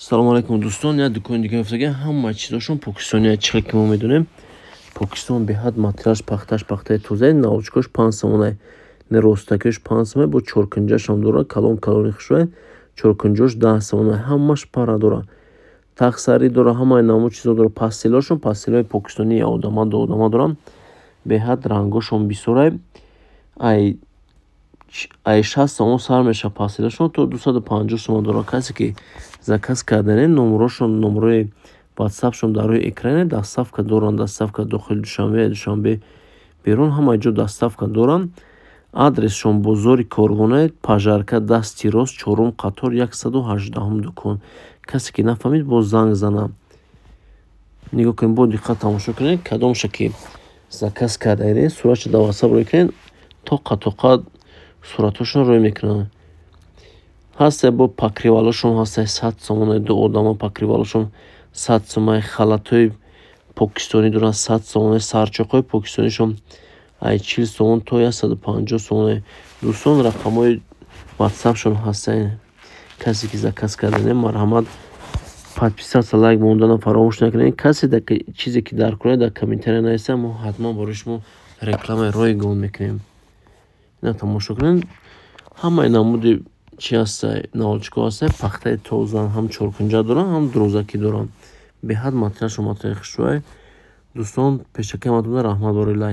салому алейкум дӯстон. Як дукони дига мефтага ҳама чизошон покистония чихел ки мо медонем. Покистон беҳад материалш пахтаи тоза, навочкош 5 сомона, неростакиш 5 сомона, бо чоркунҷаш ҳам дора, калони хушва, чоркунҷош 10 сомона, ҳамаш пара дора. Тахсари дора, ҳамаи намо чизо дора. Пастелошон, пастелҳои покистони одама дорам. Беҳад рангошон бисёрай. Ай 60 сомон сар меша пастелашон, то 250 сомон дора. Касе ки заказ карданен, номерои ватсапшон дар рӯи экране, доставка доранд. Доставка дохили Душанбе берун, ҳама ҷо доставка доранд. Адресшон бозори Коргона, пажарка дасти рост, 4 қатор, 118 дукон. Касе ки нафаҳмид боз занг занам. Нигоҳ кунед, бо диққат тамошо кунед, кадомша ки заказ карданен, суратшо дар ватсап рӯй кунед, тоқа суратошон рӯй мекунанд. ҳасте бо покривалошон ҳасте 100 сомона, ду одама покривалошон 100 сомона, халатҳои покистони доранд 100 сомона, сарчоқҳои покистонишон 40 сомон то 150 сомона. дӯстон, рақамҳои ватсапшон ҳастанд. Касе ки заказ карданен, марҳамат подписаться, лайк монданам фаромӯш накунед. Касе чизе ки дарк кунад дар комментария нависа, мо ҳатман барои шумо рекламаи ройгон мекунем. ина тамошо кунед, ҳамаи намуди чи ҳаста, наволчико ҳаста, пахтаи тоза, ҳам чоркунҷа доранд, ҳам дурӯзакӣ доранд. Беҳад материалшон материали хушрӯй. дӯстон, пешакӣ ҳаматона раҳмат бори лайк.